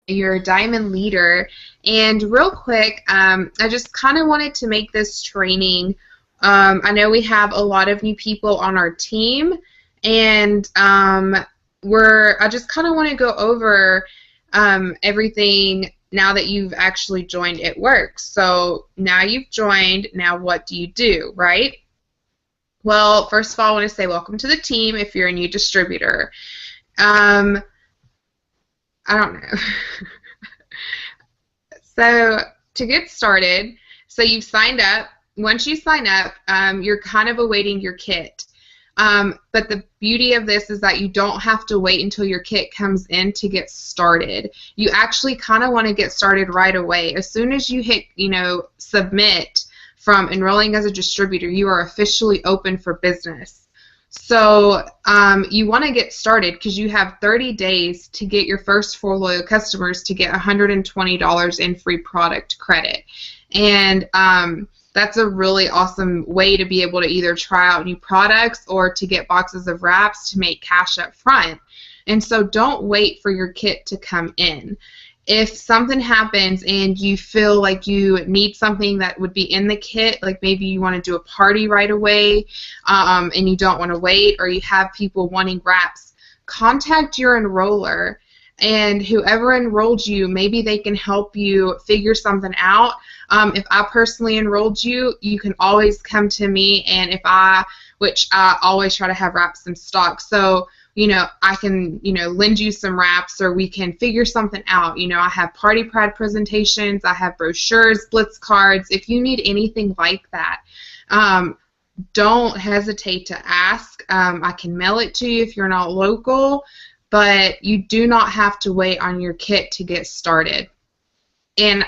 your diamond leader. And real quick, I just kind of wanted to make this training. I know we have a lot of new people on our team, and I just kind of want to go over everything now that you've actually joined ItWorks. So now you've joined, now what do you do, right? Well, first of all, I want to say welcome to the team if you're a new distributor. I don't know. So to get started, so you've signed up. Once you sign up, you're kind of awaiting your kit. But the beauty of this is that you don't have to wait until your kit comes in to get started. You actually kind of want to get started right away. As soon as you hit, submit from enrolling as a distributor, you are officially open for business. So you want to get started because you have 30 days to get your first 4 loyal customers to get $120 in free product credit. And that's a really awesome way to be able to either try out new products or to get boxes of wraps to make cash up front. And so don't wait for your kit to come in. If something happens and you feel like you need something that would be in the kit, like maybe you want to do a party right away and you don't want to wait, or you have people wanting wraps, contact your enroller, and whoever enrolled you, maybe they can help you figure something out. If I personally enrolled you, you can always come to me, and which I always try to have wraps in stock. So I can, lend you some wraps, or we can figure something out. I have party pride presentations, I have brochures, blitz cards. If you need anything like that, don't hesitate to ask. I can mail it to you if you're not local, but you do not have to wait on your kit to get started. And,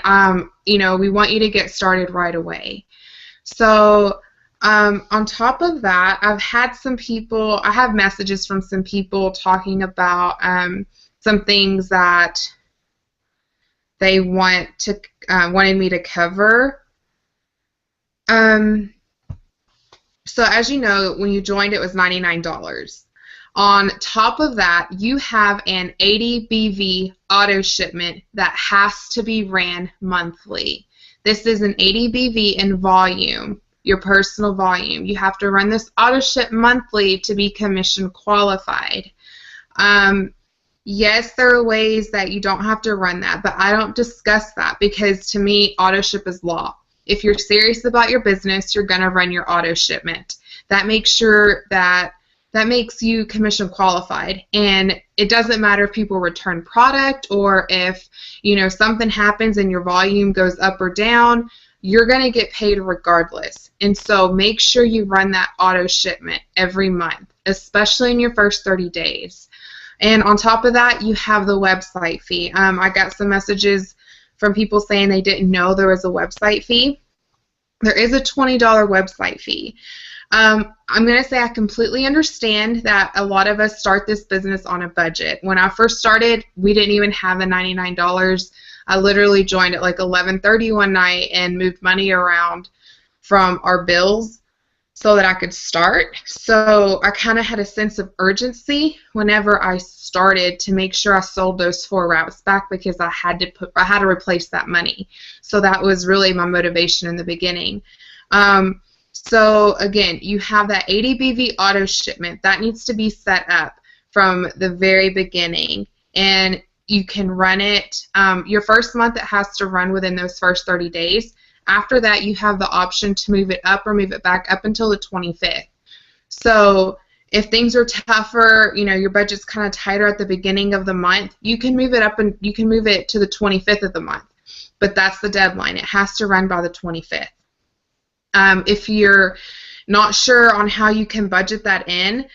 we want you to get started right away. So, on top of that, I have messages from some people talking about some things that they wanted me to cover. So as you know, when you joined, it was $99. On top of that, you have an 80 BV auto shipment that has to be ran monthly. This is an 80 BV in volume. Your personal volume. You have to run this auto ship monthly to be commission qualified. Yes, there are ways that you don't have to run that, but I don't discuss that because to me, auto ship is law. If you're serious about your business, you're going to run your auto shipment. That makes sure that makes you commission qualified, and it doesn't matter if people return product or if something happens and your volume goes up or down. You're going to get paid regardless. And so make sure you run that auto shipment every month, especially in your first 30 days. And on top of that, you have the website fee. I got some messages from people saying they didn't know there was a website fee. There is a $20 website fee. I'm going to say I completely understand that a lot of us start this business on a budget. When I first started, we didn't even have the $99. I literally joined at like 11:30 one night and moved money around from our bills so that I could start. So I kind of had a sense of urgency whenever I started to make sure I sold those 4 wraps back because I had to replace that money. So that was really my motivation in the beginning. So again, you have that 80 BV auto shipment that needs to be set up from the very beginning, and you can run it. Your first month, it has to run within those first 30 days. After that, you have the option to move it up or move it back up until the 25th. So if things are tougher, your budget's kind of tighter at the beginning of the month, you can move it up and you can move it to the 25th of the month. But that's the deadline. It has to run by the 25th. If you're not sure on how you can budget that in,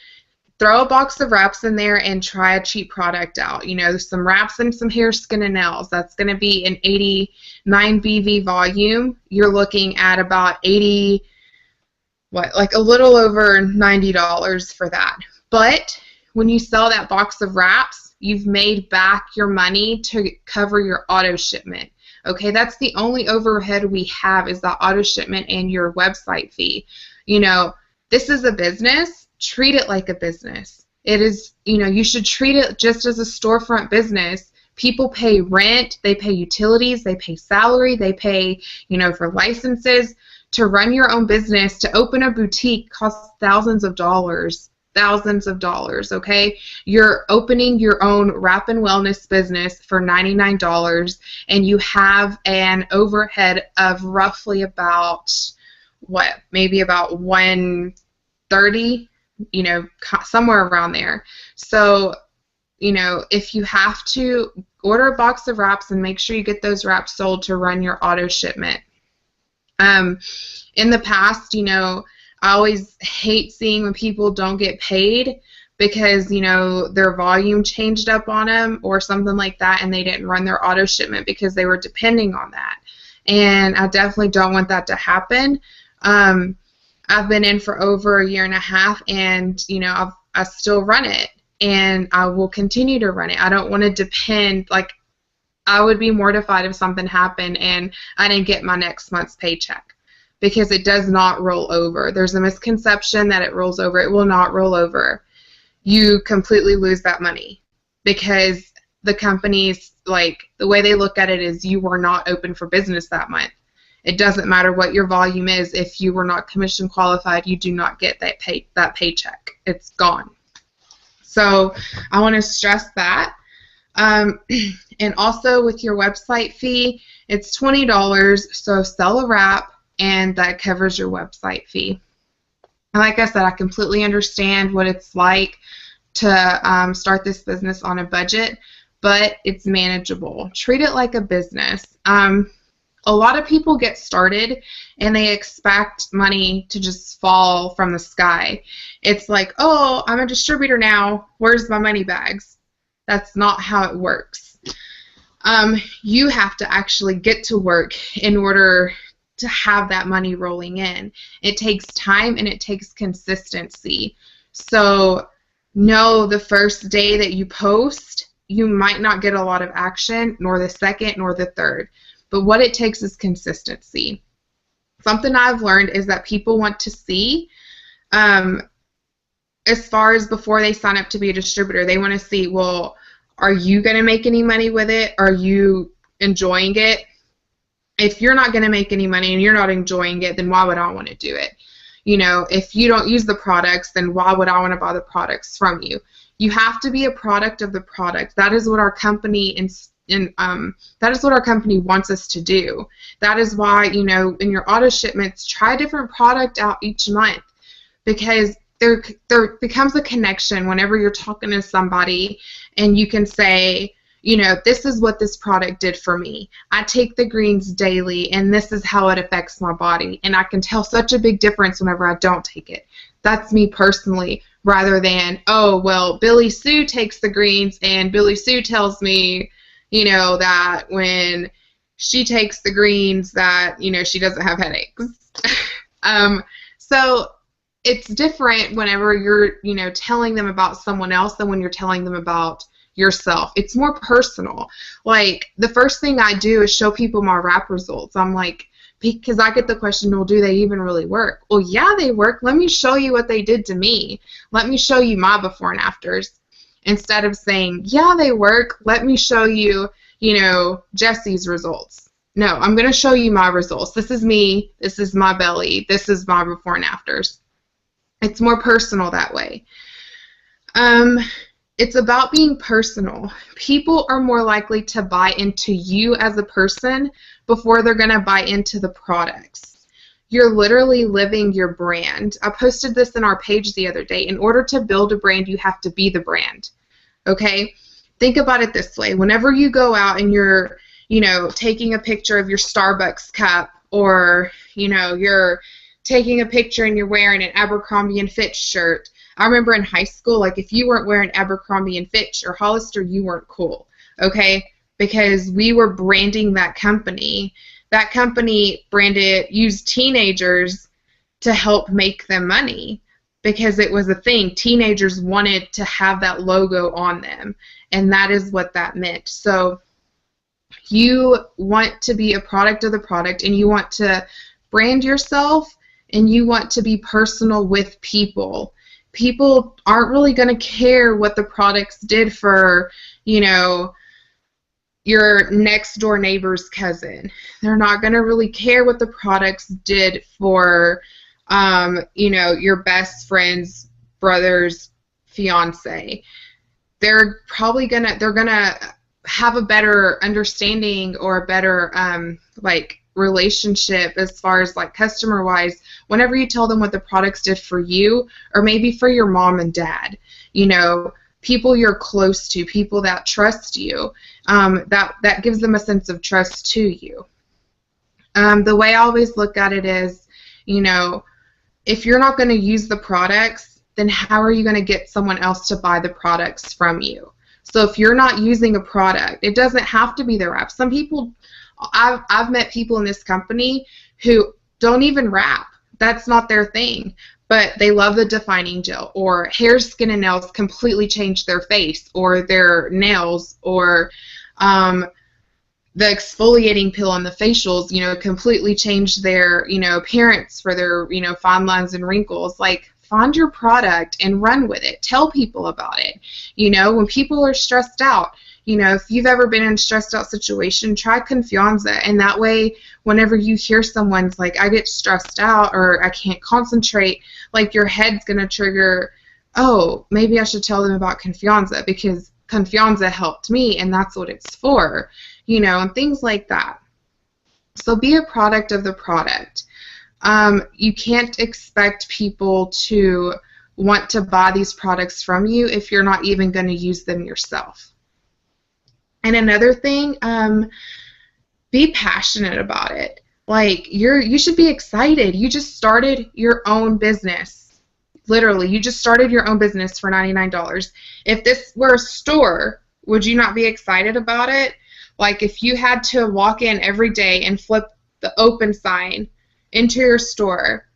throw a box of wraps in there and try a cheap product out. Some wraps and some hair, skin, and nails. That's going to be an 89 BV volume. You're looking at about like a little over $90 for that. But when you sell that box of wraps, you've made back your money to cover your auto shipment. Okay, that's the only overhead we have is the auto shipment and your website fee. This is a business. Treat it like a business. It is, you should treat it just as a storefront business People pay rent, they pay utilities, they pay salary, they pay, for licenses. To run your own business, to open a boutique costs thousands of dollars, okay? You're opening your own wrap and wellness business for $99, and you have an overhead of roughly about, maybe about 130, somewhere around there. So, if you have to order a box of wraps and make sure you get those wraps sold to run your auto shipment. In the past, I always hate seeing when people don't get paid because, their volume changed up on them or something like that, and they didn't run their auto shipment because they were depending on that. And I definitely don't want that to happen. I've been in for over a year and a half, and, I still run it, and I will continue to run it. I don't want to depend, I would be mortified if something happened and I didn't get my next month's paycheck, because it does not roll over. There's a misconception that it rolls over. It will not roll over. You completely lose that money because the companies, the way they look at it is you were not open for business that month. It doesn't matter what your volume is. If you were not commission qualified, you do not get that paycheck. It's gone. So I want to stress that. And also with your website fee, it's $20, so sell a wrap, and that covers your website fee. And like I said, I completely understand what it's like to start this business on a budget, but it's manageable. Treat it like a business. A lot of people get started and they expect money to just fall from the sky. It's like, oh, I'm a distributor now. Where's my money bags? That's not how it works. You have to actually get to work in order to have that money rolling in. It takes time and it takes consistency. So know the first day that you post, you might not get a lot of action, nor the second, nor the third. But what it takes is consistency. Something I've learned is that people want to see, as far as before they sign up to be a distributor, they want to see, well, are you going to make any money with it? Are you enjoying it? If you're not going to make any money and you're not enjoying it, then why would I want to do it? If you don't use the products, then why would I want to buy the products from you? You have to be a product of the product. That is what our company that is what our company wants us to do. That is why, in your auto shipments, try a different product out each month, because there becomes a connection whenever you're talking to somebody and you can say, this is what this product did for me. I take the greens daily and this is how it affects my body, and I can tell such a big difference whenever I don't take it. That's me personally, rather than, oh, well, Billy Sue takes the greens and Billy Sue tells me, that when she takes the greens that, she doesn't have headaches. So it's different whenever you're, telling them about someone else than when you're telling them about yourself. It's more personal. Like, the first thing I do is show people my wrap results. I'm like, because I get the question, well, do they even really work? Well, yeah, they work. Let me show you what they did to me. Let me show you my before and afters. Instead of saying, yeah, they work, let me show you, Jesse's results. No, I'm going to show you my results. This is me. This is my belly. This is my before and afters. It's more personal that way. It's about being personal. People are more likely to buy into you as a person before they're going to buy into the products. You're literally living your brand. I posted this in our page the other day. In order to build a brand, you have to be the brand. Okay? Think about it this way. Whenever you go out and you're, taking a picture of your Starbucks cup, or, you're taking a picture and you're wearing an Abercrombie & Fitch shirt. I remember in high school, like, if you weren't wearing Abercrombie & Fitch or Hollister, you weren't cool, okay? Because we were branding that company. That company used teenagers to help make them money, because it was a thing. Teenagers wanted to have that logo on them, and that is what that meant. So you want to be a product of the product, and you want to brand yourself, and you want to be personal with people. People aren't really going to care what the products did for, your next door neighbor's cousin. They're not going to really care what the products did for, you know, your best friend's brother's fiance. They're probably they're gonna have a better understanding or a better like relationship as far as like customer wise whenever you tell them what the products did for you, or maybe for your mom and dad, you know, people you're close to, people that trust you. That gives them a sense of trust to you. The way I always look at it is, you know, if you're not going to use the products, then how are you going to get someone else to buy the products from you? So if you're not using a product, it doesn't have to be the wrap. Some people, I've met people in this company who don't even wrap. That's not their thing. But they love the defining gel, or hair, skin, and nails completely changed their face, or their nails, or the exfoliating peel on the facials, you know, completely changed their, you know, appearance for their, you know, fine lines and wrinkles. Like, find your product and run with it. Tell people about it. You know, when people are stressed out, you know, if you've ever been in a stressed out situation, try Confianza, and that way whenever you hear someone's like, I get stressed out or I can't concentrate, like your head's going to trigger, oh, maybe I should tell them about Confianza because Confianza helped me and that's what it's for, you know, and things like that. So be a product of the product. You can't expect people to want to buy these products from you if you're not even going to use them yourself. And another thing, be passionate about it. Like, you should be excited. You just started your own business. Literally, you just started your own business for $99. If this were a store, would you not be excited about it? Like, if you had to walk in every day and flip the open sign into your store,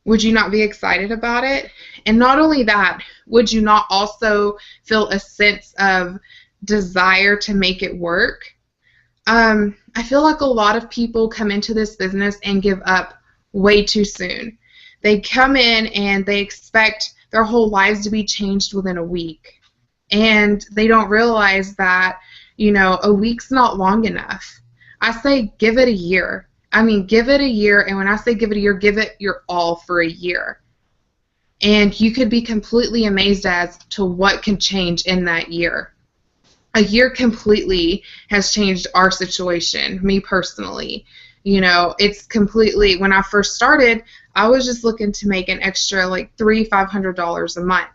would you not be excited about it? And not only that, would you not also feel a sense of desire to make it work? I feel like a lot of people come into this business and give up way too soon. They come in and they expect their whole lives to be changed within a week. And they don't realize that, you know, a week's not long enough. I say give it a year. I mean, give it a year, and when I say give it a year, give it your all for a year. And you could be completely amazed as to what can change in that year. A year completely has changed our situation, me personally. You know, it's completely, when I first started, I was just looking to make an extra like $300-500 a month.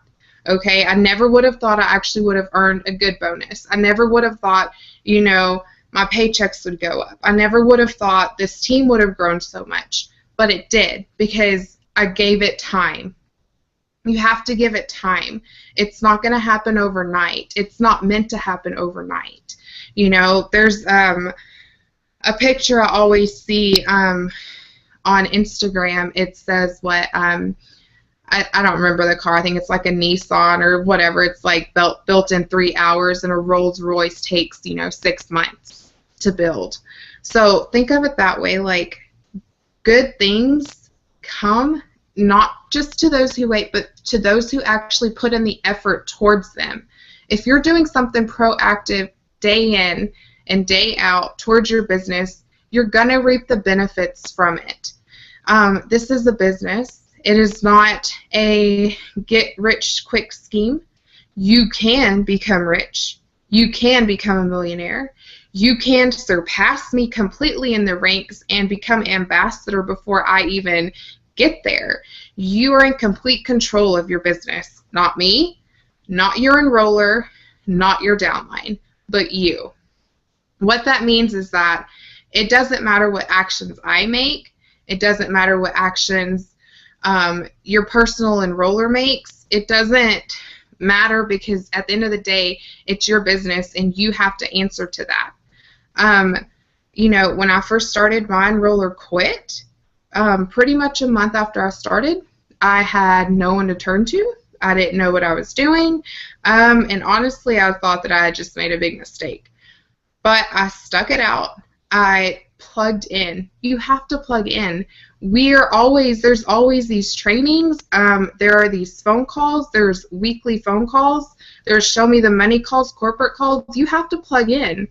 Okay, I never would have thought I actually would have earned a good bonus. I never would have thought, you know, my paychecks would go up. I never would have thought this team would have grown so much, but it did because I gave it time. You have to give it time. It's not going to happen overnight. It's not meant to happen overnight. You know, there's a picture I always see on Instagram. It says what, I don't remember the car. I think it's like a Nissan or whatever. It's like built in 3 hours, and a Rolls Royce takes, you know, 6 months to build. So think of it that way. Like, good things come not just to those who wait, but to those who actually put in the effort towards them. If you're doing something proactive day in and day out towards your business, you're going to reap the benefits from it. This is a business. It is not a get-rich-quick scheme. You can become rich. You can become a millionaire. You can surpass me completely in the ranks and become ambassador before I even get there. You are in complete control of your business. Not me, not your enroller, not your downline, but you. What that means is that it doesn't matter what actions I make. It doesn't matter what actions your personal enroller makes. It doesn't matter, because at the end of the day, it's your business and you have to answer to that. You know, when I first started, my enroller quit. Pretty much a month after I started, I had no one to turn to. I didn't know what I was doing, and honestly, I thought that I had just made a big mistake. But I stuck it out. I plugged in. You have to plug in. There's always these trainings. There are these phone calls. There's weekly phone calls. There's show me the money calls, corporate calls. You have to plug in.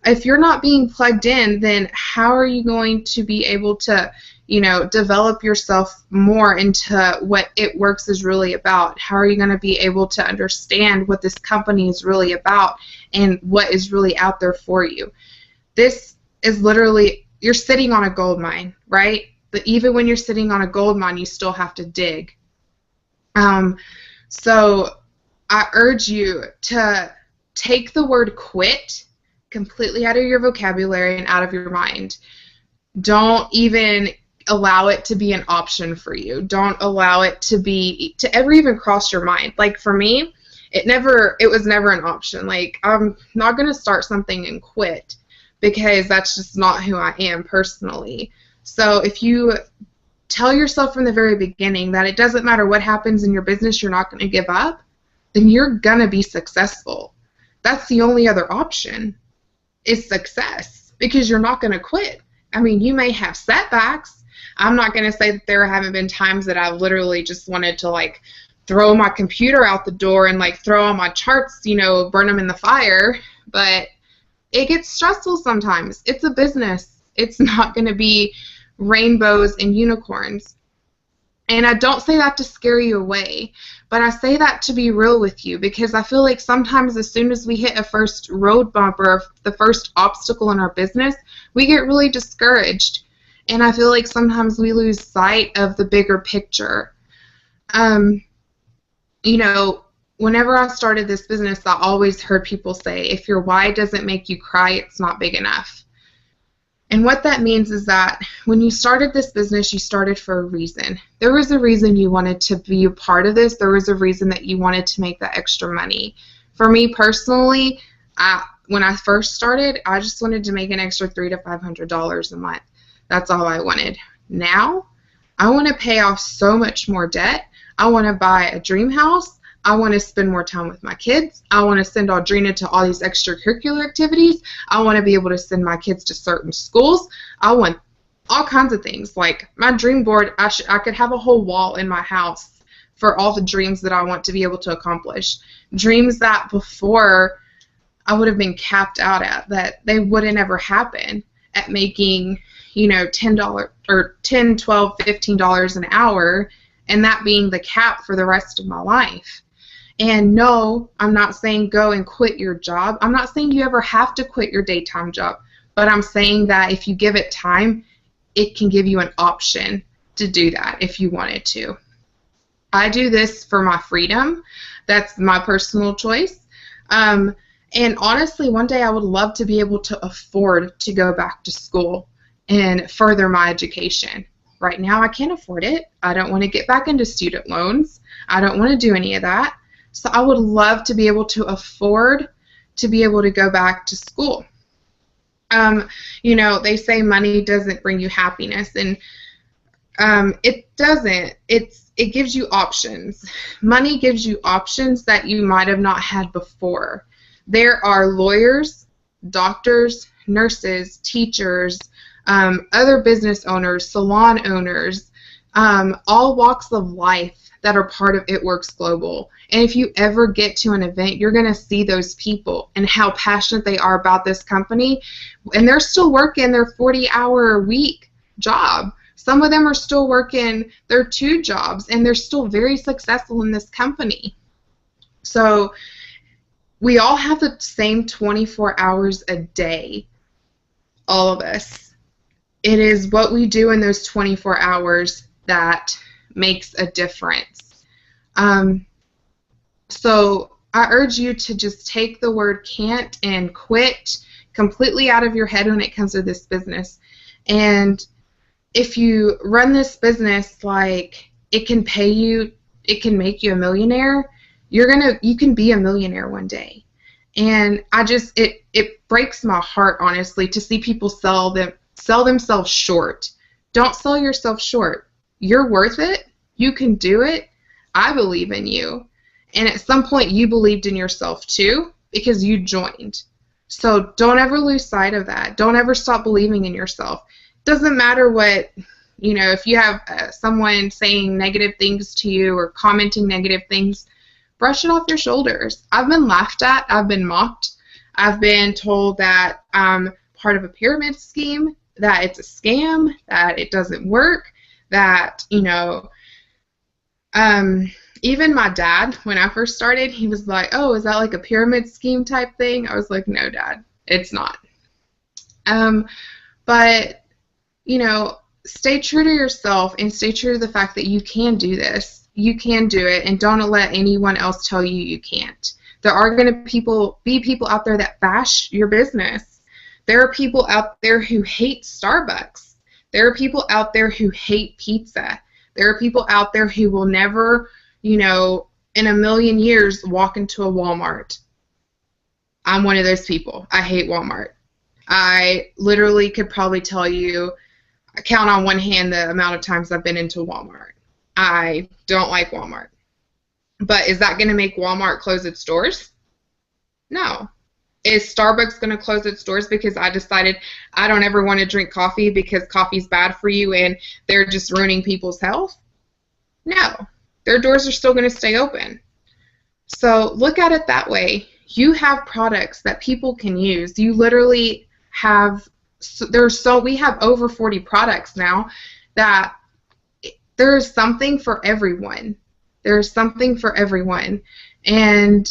If you're not being plugged in, then how are you going to be able to, develop yourself more into what ItWorks is really about? How are you going to be able to understand what this company is really about and what is really out there for you? This is literally, you're sitting on a gold mine, right? But even when you're sitting on a gold mine, you still have to dig. So I urge you to take the word quit completely out of your vocabulary and out of your mind. Don't even allow it to be an option for you. Don't allow it to ever even cross your mind. Like for me, it was never an option. Like, I'm not going to start something and quit, because that's just not who I am personally. So if you tell yourself from the very beginning that it doesn't matter what happens in your business, you're not going to give up, then you're going to be successful. That's the only other option, is success, because you're not going to quit. I mean, you may have setbacks. I'm not going to say that there haven't been times that I've literally just wanted to, like, throw my computer out the door and, like, throw all my charts, burn them in the fire. But it gets stressful sometimes. It's a business. It's not going to be rainbows and unicorns. And I don't say that to scare you away, but I say that to be real with you, because I feel like sometimes as soon as we hit a first road bump or the first obstacle in our business, we get really discouraged. And I feel like sometimes we lose sight of the bigger picture. Whenever I started this business, I always heard people say, if your why doesn't make you cry, it's not big enough. And what that means is that when you started this business, you started for a reason. There was a reason you wanted to be a part of this. There was a reason that you wanted to make that extra money. For me personally, when I first started, I just wanted to make an extra $300 to $500 a month. That's all I wanted. Now, I want to pay off so much more debt. I want to buy a dream house. I want to spend more time with my kids. I want to send Audrina to all these extracurricular activities. I want to be able to send my kids to certain schools. I want all kinds of things. Like my dream board, I could have a whole wall in my house for all the dreams that I want to be able to accomplish. Dreams that before I would have been capped out at, that they wouldn't ever happen, at making, $10 or $10, $12, $15 an hour, and that being the cap for the rest of my life. And no, I'm not saying go and quit your job. I'm not saying you ever have to quit your daytime job, but I'm saying that if you give it time, it can give you an option to do that if you wanted to. I do this for my freedom. That's my personal choice. And honestly, one day I would love to be able to afford to go back to school and further my education. Right now, I can't afford it. I don't want to get back into student loans. I don't want to do any of that. So I would love to be able to afford to be able to go back to school. They say money doesn't bring you happiness, and it doesn't. It gives you options. Money gives you options that you might have not had before. There are lawyers, doctors, nurses, teachers, other business owners, salon owners, all walks of life that are part of ItWorks Global. And if you ever get to an event, you're going to see those people and how passionate they are about this company. And they're still working their 40-hour-a-week job. Some of them are still working their 2 jobs, and they're still very successful in this company. So we all have the same 24 hours a day, all of us. It is what we do in those 24 hours that makes a difference. So I urge you to just take the word can't and quit completely out of your head when it comes to this business. And if you run this business like it can pay you, it can make you a millionaire, you can be a millionaire one day. And it breaks my heart, honestly, to see people sell themselves short. Don't sell yourself short. You're worth it. You can do it. I believe in you. And at some point you believed in yourself too, because you joined. So don't ever lose sight of that. Don't ever stop believing in yourself. Doesn't matter what, if you have someone saying negative things to you or commenting negative things, brush it off your shoulders. I've been laughed at. I've been mocked. I've been told that I'm part of a pyramid scheme, that it's a scam, that it doesn't work, that, you know, even my dad, when I first started, he was like, oh, is that like a pyramid scheme type thing? I was like, no, Dad, it's not. But, you know, stay true to yourself and stay true to the fact that you can do this. You can do it, and don't let anyone else tell you you can't. There are going to be people out there that bash your business. There are people out there who hate Starbucks. There are people out there who hate pizza. There are people out there who will never, you know, in a million years walk into a Walmart. I'm one of those people. I hate Walmart. I literally could probably tell you, I count on one hand the amount of times I've been into Walmart. I don't like Walmart. But is that going to make Walmart close its doors? No. Is Starbucks going to close its doors because I decided I don't ever want to drink coffee because coffee's bad for you and they're just ruining people's health? No. Their doors are still going to stay open. So look at it that way. You have products that people can use. You literally have, we have over 40 products now that there's something for everyone. There's something for everyone. And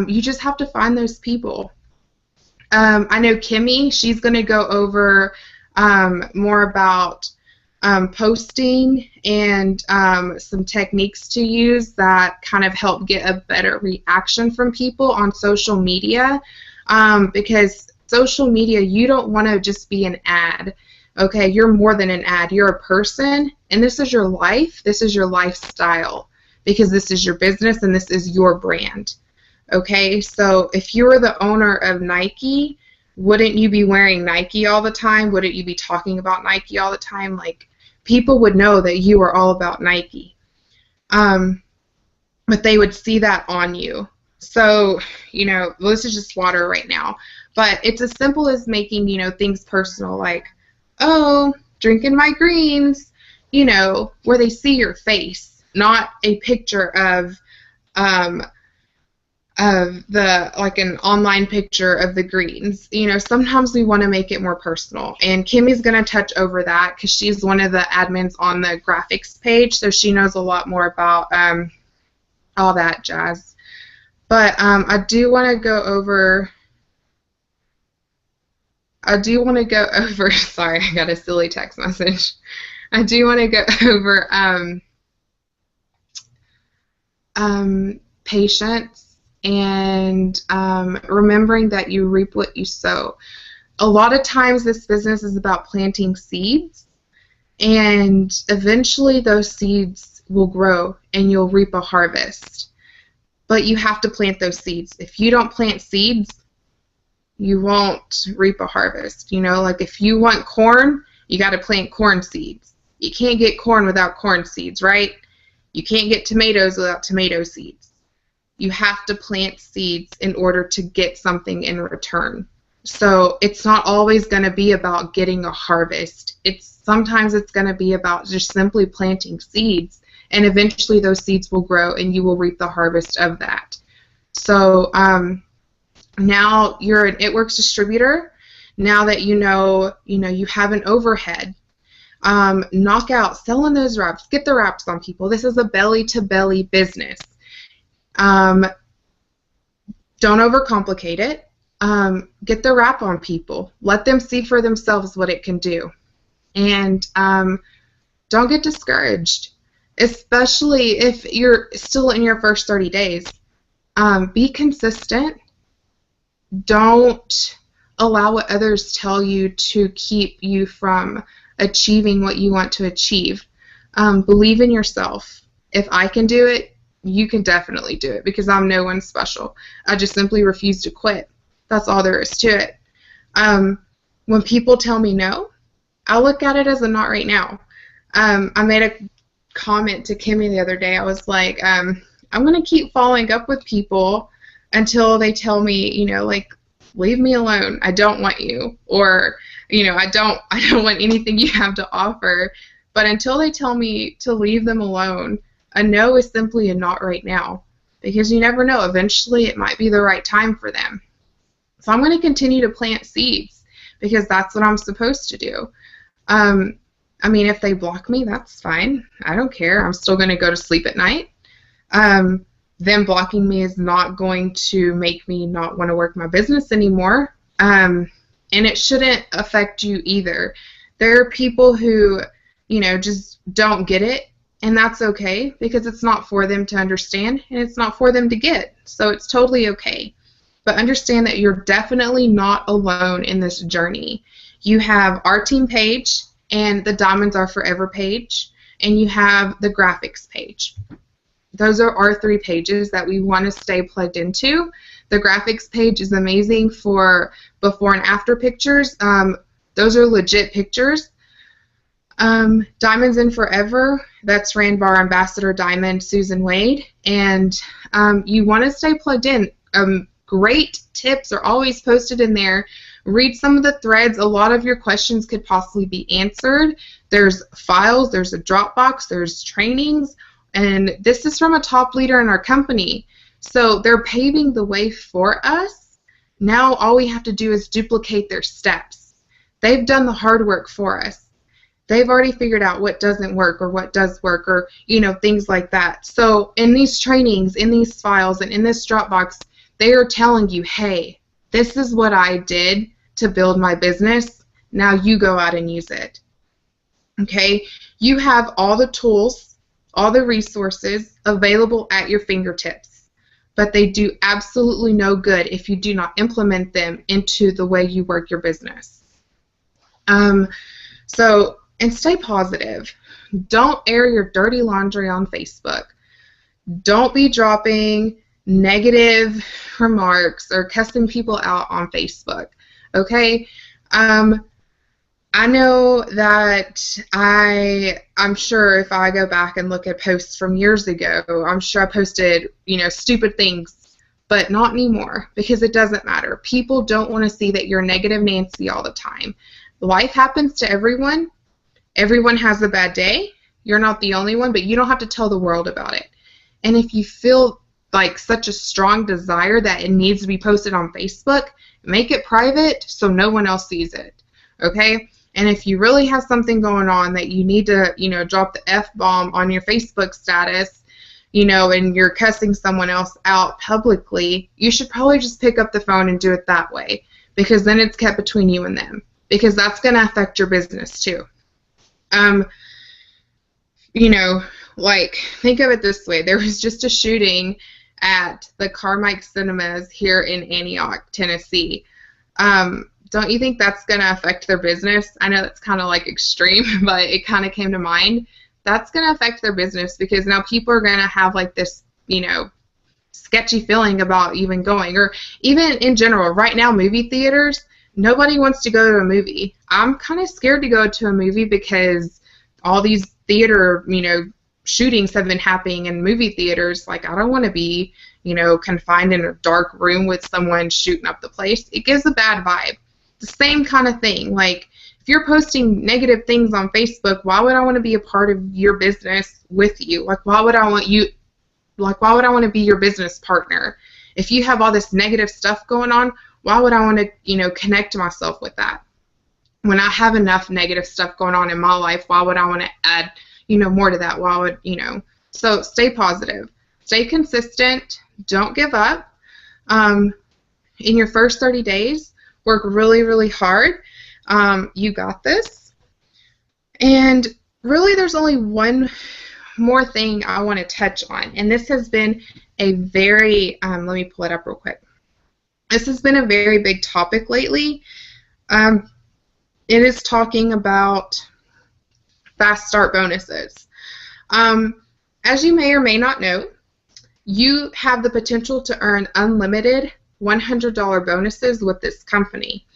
you just have to find those people. I know Kimmy, she's going to go over more about posting and some techniques to use that kind of help get a better reaction from people on social media, because social media, you don't want to just be an ad. Okay, you're more than an ad. You're a person, and this is your life. This is your lifestyle, because this is your business and this is your brand. Okay, so if you were the owner of Nike, wouldn't you be wearing Nike all the time? Wouldn't you be talking about Nike all the time? Like, people would know that you are all about Nike. But they would see that on you. So, you know, well, this is just water right now. But it's as simple as making, you know, things personal, like, oh, drinking my greens, you know, where they see your face, not a picture of like an online picture of the greens. You know, sometimes we want to make it more personal, and Kimmy's going to touch over that because she's one of the admins on the graphics page, so she knows a lot more about all that jazz. But I do want to go over sorry, I got a silly text message. I do want to go over patience and remembering that you reap what you sow. A lot of times this business is about planting seeds, and eventually those seeds will grow and you'll reap a harvest. But you have to plant those seeds. If you don't plant seeds, you won't reap a harvest. You know, like if you want corn, you got to plant corn seeds. You can't get corn without corn seeds, right? You can't get tomatoes without tomato seeds. You have to plant seeds in order to get something in return. So it's not always going to be about getting a harvest. Sometimes it's going to be about just simply planting seeds, and eventually those seeds will grow and you will reap the harvest of that. So now you're an ItWorks distributor. Now that you know you have an overhead, knock out selling those wraps. Get the wraps on people. This is a belly-to-belly business. Don't overcomplicate it. Get the wrap on people. Let them see for themselves what it can do. And don't get discouraged, especially if you're still in your first 30 days. Be consistent. Don't allow what others tell you to keep you from achieving what you want to achieve. Believe in yourself. If I can do it, you can definitely do it, because I'm no one special. I just simply refuse to quit. That's all there is to it. When people tell me no, I look at it as a not right now. I made a comment to Kimmy the other day. I was like, I'm going to keep following up with people until they tell me, you know, like, leave me alone. I don't want you. Or, you know, I don't want anything you have to offer. But until they tell me to leave them alone, a no is simply a not right now, because you never know. Eventually it might be the right time for them. So I'm going to continue to plant seeds because that's what I'm supposed to do. I mean, if they block me, that's fine. I don't care. I'm still going to go to sleep at night. Them blocking me is not going to make me not want to work my business anymore. And it shouldn't affect you either. There are people who, you know, just don't get it, and that's okay because it's not for them to understand and it's not for them to get. So it's totally okay. But understand that you're definitely not alone in this journey. You have our team page and the Diamonds Are Forever page, and you have the graphics page. Those are our 3 pages that we want to stay plugged into. The graphics page is amazing for before and after pictures. Those are legit pictures. Diamonds in Forever, that's ran by our Ambassador Diamond, Susan Wade, and you want to stay plugged in. Great tips are always posted in there. Read some of the threads. A lot of your questions could possibly be answered. There's files, there's a Dropbox, there's trainings, and this is from a top leader in our company. So they're paving the way for us. Now all we have to do is duplicate their steps. They've done the hard work for us. They've already figured out what doesn't work or what does work, or, you know, things like that. So in these trainings, in these files, and in this Dropbox, they are telling you, hey, this is what I did to build my business. Now you go out and use it. Okay? You have all the tools, all the resources available at your fingertips, but they do absolutely no good if you do not implement them into the way you work your business. And stay positive. Don't air your dirty laundry on Facebook. Don't be dropping negative remarks or cussing people out on Facebook. Okay? I know that I'm sure if I go back and look at posts from years ago, I'm sure I posted, you know, stupid things, but not anymore because it doesn't matter. People don't want to see that you're negative Nancy all the time. Life happens to everyone. Everyone has a bad day. You're not the only one, but you don't have to tell the world about it. And if you feel like such a strong desire that it needs to be posted on Facebook, make it private so no one else sees it. Okay? And if you really have something going on that you need to, you know, drop the F-bomb on your Facebook status, you know, and you're cussing someone else out publicly, you should probably just pick up the phone and do it that way, because then it's kept between you and them, because that's going to affect your business too. You know, like, think of it this way. There was just a shooting at the Carmike Cinemas here in Antioch, Tennessee. Don't you think that's going to affect their business? I know that's kind of like extreme, but it kind of came to mind. That's going to affect their business because now people are going to have like this, you know, sketchy feeling about even going. Or even in general, right now, movie theaters, nobody wants to go to a movie. I'm kind of scared to go to a movie because all these theater, you know, shootings have been happening in movie theaters. Like, I don't want to be, you know, confined in a dark room with someone shooting up the place. It gives a bad vibe. The same kind of thing. Like, if you're posting negative things on Facebook, why would I want to be a part of your business with you? Like, why would I want you, like, why would I want to be your business partner? If you have all this negative stuff going on, why would I want to, you know, connect myself with that? When I have enough negative stuff going on in my life, why would I want to add, you know, more to that? Why would, you know? So stay positive. Stay consistent. Don't give up. In your first 30 days, work really, really hard. You got this. And really, there's only one more thing I want to touch on. And this has been a very, let me pull it up real quick. This has been a very big topic lately. It is talking about fast start bonuses. As you may or may not know, you have the potential to earn unlimited $100 bonuses with this company.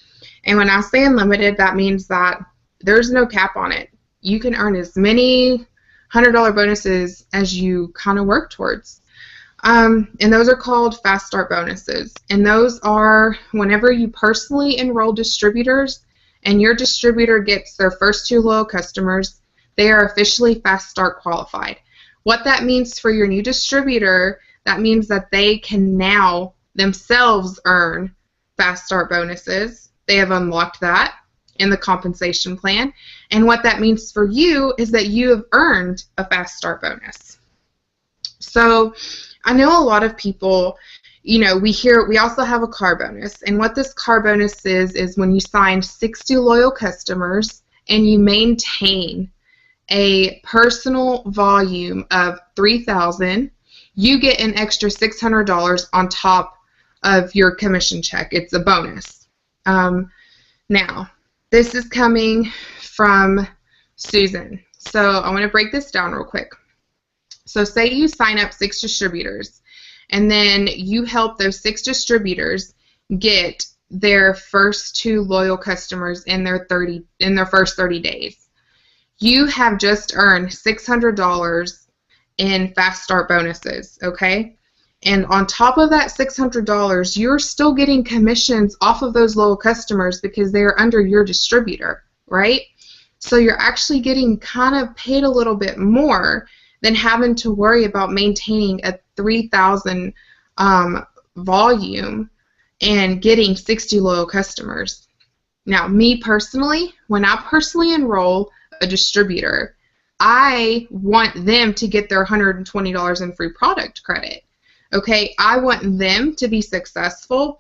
And when I say unlimited, that means that there's no cap on it. You can earn as many $100 bonuses as you kind of work towards. And those are called fast start bonuses. And those are whenever you personally enroll distributors and your distributor gets their first 2 loyal customers, they are officially fast start qualified. What that means for your new distributor, that means that they can now themselves earn fast start bonuses. They have unlocked that in the compensation plan. And what that means for you is that you have earned a fast start bonus. So I know a lot of people, you know, we also have a car bonus. And what this car bonus is when you sign 60 loyal customers and you maintain a personal volume of 3,000, you get an extra $600 on top of your commission check. It's a bonus. Now, this is coming from Susan. So I want to break this down real quick. So say you sign up 6 distributors, and then you help those 6 distributors get their first 2 loyal customers in their first 30 days. You have just earned $600 in fast start bonuses, okay? And on top of that $600, you're still getting commissions off of those loyal customers because they are under your distributor, right? So you're actually getting kind of paid a little bit more than having to worry about maintaining a 3,000 volume and getting 60 loyal customers. Now, me personally, when I personally enroll a distributor, I want them to get their $120 in free product credit. Okay, I want them to be successful,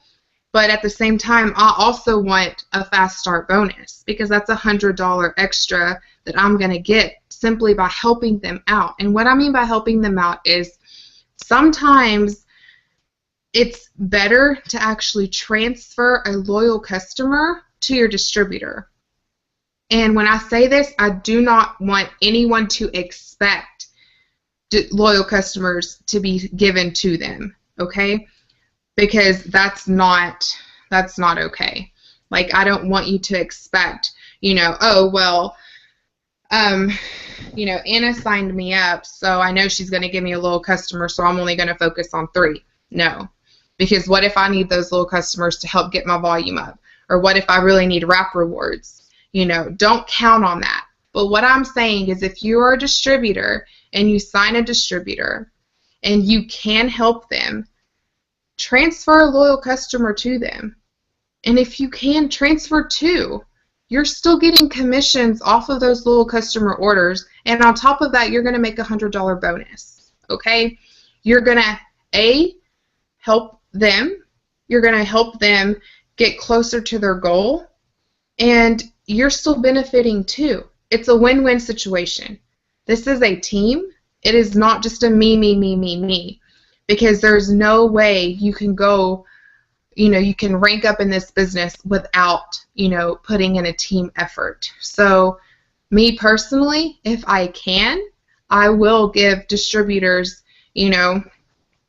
but at the same time, I also want a fast start bonus because that's $100 extra that I'm going to get simply by helping them out. And what I mean by helping them out is sometimes it's better to actually transfer a loyal customer to your distributor. And when I say this, I do not want anyone to expect loyal customers to be given to them, okay? Because that's not okay. Like, I don't want you to expect, you know, oh, well, you know, Anna signed me up, so I know she's going to give me a loyal customer, so I'm only going to focus on 3. No. Because what if I need those loyal customers to help get my volume up? Or what if I really need wrap rewards? You know, don't count on that. But what I'm saying is if you're a distributor and you sign a distributor and you can help them, transfer a loyal customer to them. And if you can, transfer 2. You're still getting commissions off of those loyal customer orders, and on top of that, you're going to make a $100 bonus, okay? You're going to, help them. You're going to help them get closer to their goal, and you're still benefiting too. It's a win-win situation. This is a team. It is not just a me, because there's no way you can go, you know, you can rank up in this business without, you know, putting in a team effort. So me personally, if I can, I will give distributors, you know,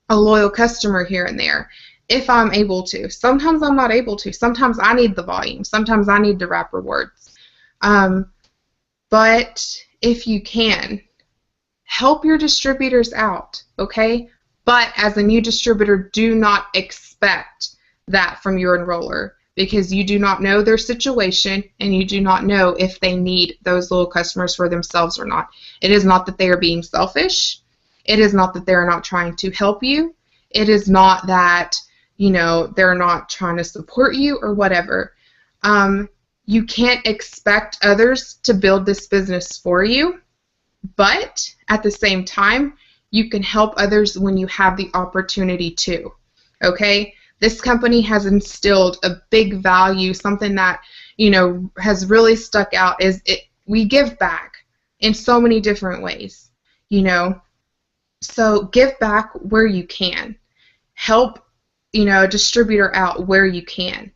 a loyal customer here and there if I'm able to. Sometimes I'm not able to. Sometimes I need the volume. Sometimes I need the wrap rewards. But if you can, help your distributors out, okay? But as a new distributor, do not expect that from your enroller because you do not know their situation and you do not know if they need those loyal customers for themselves or not. It is not that they are being selfish. It is not that they're not trying to help you. It is not that, you know, they're not trying to support you or whatever. You can't expect others to build this business for you, but at the same time, you can help others when you have the opportunity to, okay? This company has instilled a big value, something that, you know, has really stuck out is we give back in so many different ways, you know? So give back where you can. Help, you know, a distributor out where you can.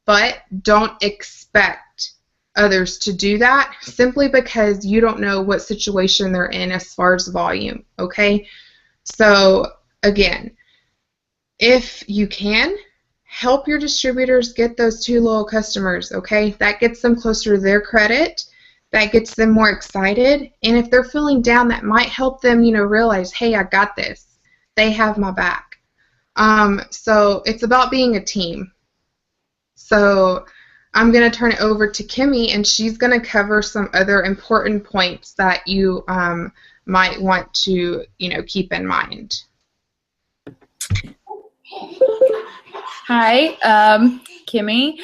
But don't expect others to do that simply because you don't know what situation they're in as far as volume, okay? So, again, if you can, help your distributors get those 2 loyal customers, okay? That gets them closer to their credit. That gets them more excited. And if they're feeling down, that might help them, you know, realize, hey, I got this. They have my back. So it's about being a team. So I'm going to turn it over to Kimmy, and she's going to cover some other important points that you might want to, you know, keep in mind. Hi. Kimmy.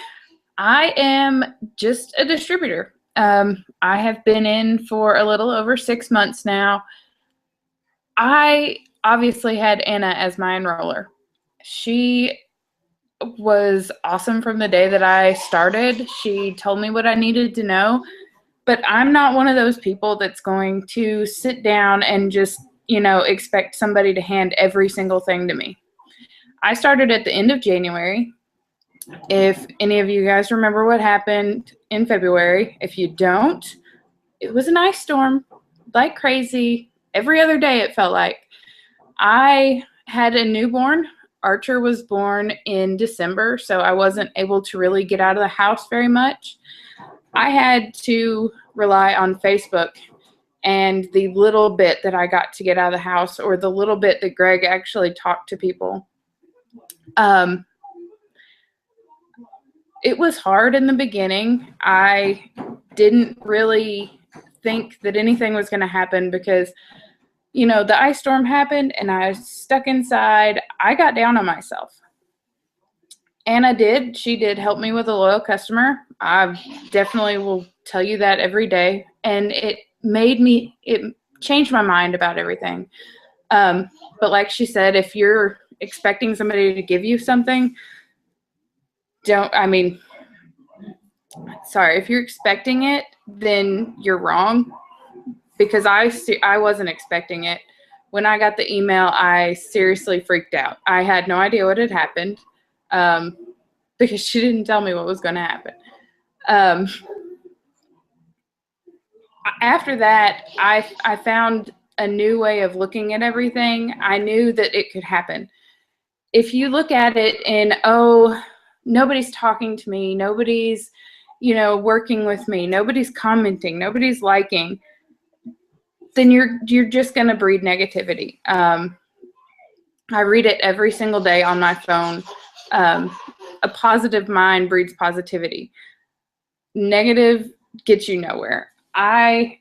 I am just a distributor. I have been in for a little over 6 months now. I obviously had Anna as my enroller. She was awesome from the day that I started. She told me what I needed to know, but I'm not one of those people that's going to sit down and just, expect somebody to hand every single thing to me. I started at the end of January. If any of you guys remember what happened in February, if you don't, it was an ice storm like crazy. Every other day it felt like. I had a newborn. Archer was born in December, so I wasn't able to really get out of the house very much. I had to rely on Facebook and the little bit that I got to get out of the house, or the little bit that Greg actually talked to people. It was hard in the beginning. I didn't really think that anything was going to happen because, the ice storm happened and I was stuck inside. I got down on myself. Anna did. She did help me with a loyal customer. I definitely will tell you that every day. And it changed my mind about everything. But like she said, if you're expecting somebody to give you something, if you're expecting it, then you're wrong. Because I wasn't expecting it. When I got the email, I seriously freaked out. I had no idea what had happened because she didn't tell me what was going to happen. After that, I found a new way of looking at everything. I knew that it could happen. If you look at it and, nobody's talking to me, nobody's, working with me, nobody's commenting, nobody's liking, then you're just going to breed negativity. I read it every single day on my phone. A positive mind breeds positivity. Negative gets you nowhere. I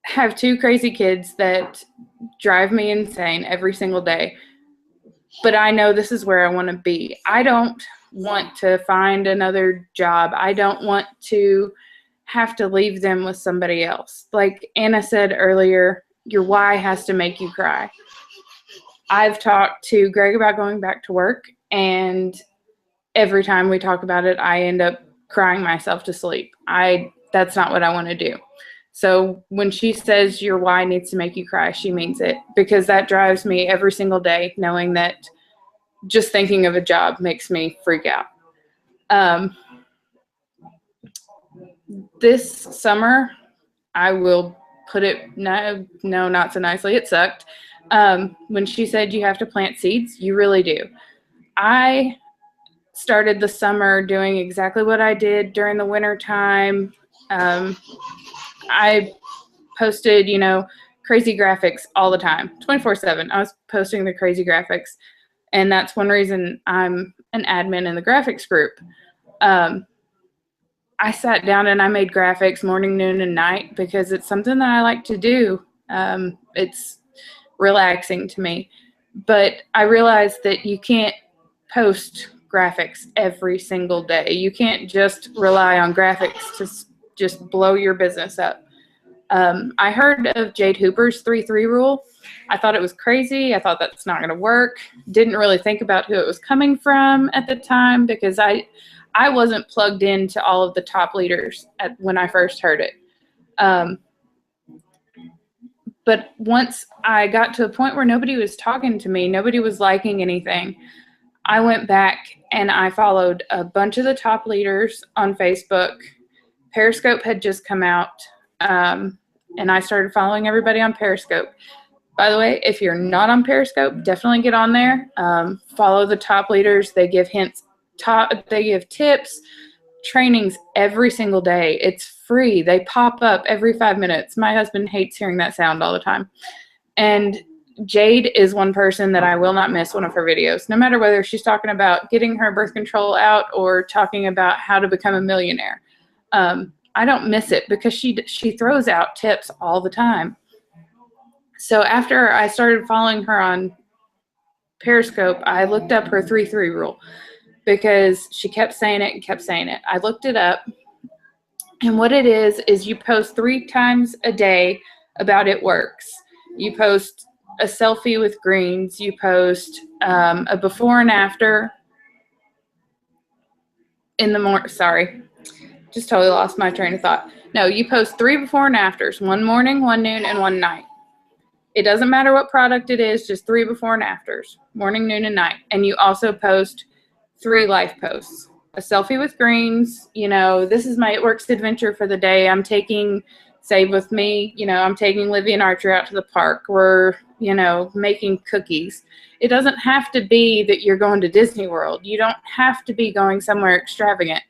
have 2 crazy kids that drive me insane every single day, but I know this is where I want to be. I don't want to find another job. I don't want to have to leave them with somebody else. Like Anna said earlier, your why has to make you cry. I've talked to Greg about going back to work, and every time we talk about it, I end up crying myself to sleep. That's not what I want to do. So when she says your why needs to make you cry, she means it, because that drives me every single day, knowing that just thinking of a job makes me freak out. This summer, I will put it, no, not so nicely, it sucked. When she said you have to plant seeds, you really do. I started the summer doing exactly what I did during the winter time. I posted, crazy graphics all the time, 24/7. I was posting the crazy graphics, and that's one reason I'm an admin in the graphics group. I sat down and I made graphics morning, noon, and night because it's something that I like to do. It's relaxing to me. But I realized that you can't post graphics every single day. You can't just rely on graphics to just blow your business up. I heard of Jade Hooper's 3-3 rule. I thought it was crazy. I thought that's not going to work. Didn't really think about who it was coming from at the time because I wasn't plugged into all of the top leaders when I first heard it. But once I got to a point where nobody was talking to me, nobody was liking anything, I went back and I followed a bunch of the top leaders on Facebook. Periscope had just come out, and I started following everybody on Periscope. By the way, if you're not on Periscope, definitely get on there. Follow the top leaders. They give hints. They give tips, trainings every single day. It's free. They pop up every 5 minutes. My husband hates hearing that sound all the time. And Jade is one person that I will not miss one of her videos, no matter whether she's talking about getting her birth control out or talking about how to become a millionaire. I don't miss it because she throws out tips all the time. So after I started following her on Periscope, I looked up her 3-3 rule. because she kept saying it and kept saying it. I looked it up, and what it is you post 3 times a day about ItWorks. You post a selfie with greens. You post a before and after in the morning. Sorry, just totally lost my train of thought. No, you post 3 before and afters, 1 morning, 1 noon, and 1 night. It doesn't matter what product it is, just 3 before and afters, morning, noon, and night. And you also post 3 life posts. A selfie with greens, this is my ItWorks adventure for the day. I'm taking Save with me, I'm taking Livy and Archer out to the park. We're, making cookies. It doesn't have to be that you're going to Disney World. You don't have to be going somewhere extravagant.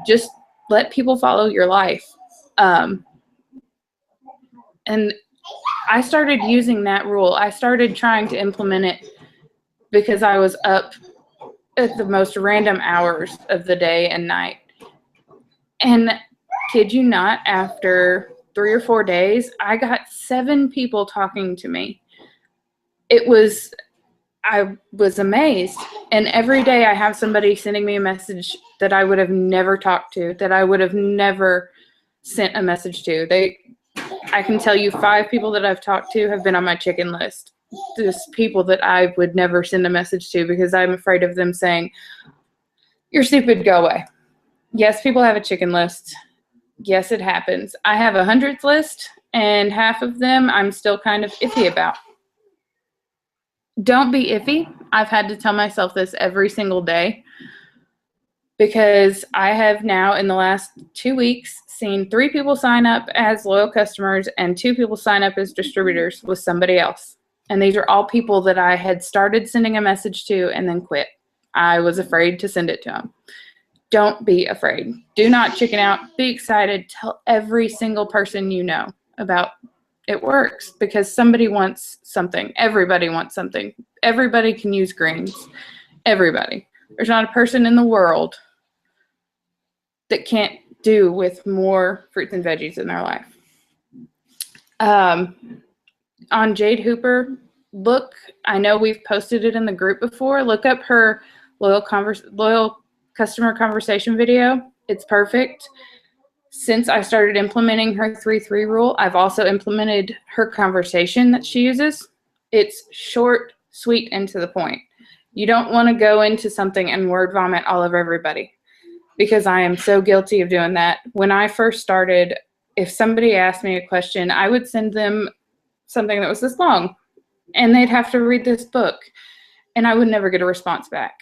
Just let people follow your life. And I started using that rule. I started trying to implement it because I was up at the most random hours of the day and night. And kid you not, after 3 or 4 days, I got 7 people talking to me. I was amazed. And every day I have somebody sending me a message that I would have never talked to, that I would have never sent a message to. I can tell you 5 people that I've talked to have been on my chicken list. Just people that I would never send a message to because I'm afraid of them saying, "You're stupid, go away." Yes, people have a chicken list. Yes, it happens. I have a hundreds list, and half of them I'm still kind of iffy about. Don't be iffy. I've had to tell myself this every single day because I have now, in the last 2 weeks, seen 3 people sign up as loyal customers and 2 people sign up as distributors with somebody else. And these are all people that I had started sending a message to and then quit. I was afraid to send it to them. Don't be afraid. Do not chicken out. Be excited. Tell every single person you know about ItWorks because somebody wants something. Everybody wants something. Everybody can use greens. Everybody. There's not a person in the world that can't do with more fruits and veggies in their life. On Jade Hooper, look, I know we've posted it in the group before. Look up her loyal customer conversation video. It's perfect. Since I started implementing her 3-3 rule, I've also implemented her conversation that she uses. It's short, sweet, and to the point. You don't want to go into something and word vomit all over everybody because I am so guilty of doing that. When I first started, if somebody asked me a question, I would send them something that was this long, and they'd have to read this book, and I would never get a response back.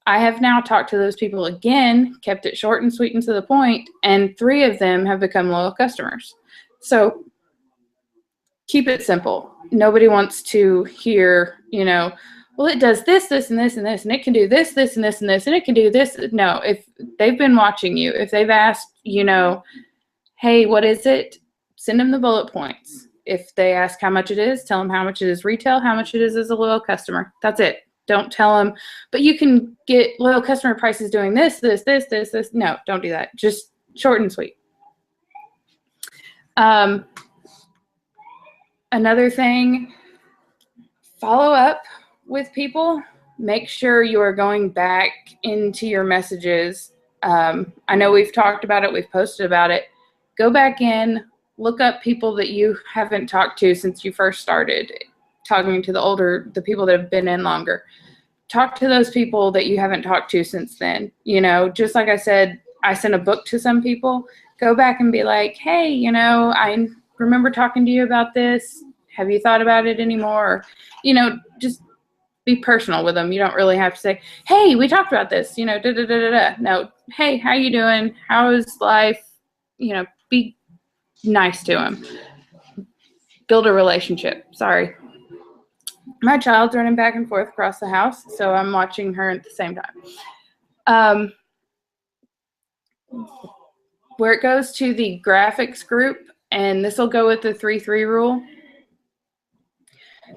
I have now talked to those people again, kept it short and sweet and to the point, and 3 of them have become loyal customers. So keep it simple. Nobody wants to hear, well, it does this, this, and this, and this, and it can do this, this, and this, and this, and it can do this. No, if they've been watching you, if they've asked, hey, what is it? Send them the bullet points. If they ask how much it is, tell them how much it is retail, how much it is as a loyal customer. That's it. Don't tell them, but you can get loyal customer prices doing this, this, this, this, this. No, don't do that. Just short and sweet. Another thing, follow up with people. Make sure you are going back into your messages. I know we've talked about it. We've posted about it. Go back in, look up people that you haven't talked to since you first started talking to the people that have been in longer. Talk to those people that you haven't talked to since then. Just like I said, I sent a book to some people. Go back and be like, hey, I remember talking to you about this. Have you thought about it anymore? Just be personal with them. You don't really have to say, hey, we talked about this, da, da, da, da, da. No, hey, how you doing? How is life? Be nice to them. Build a relationship. Sorry. My child's running back and forth across the house, so I'm watching her at the same time. Where it goes to the graphics group, and this will go with the 3-3 rule.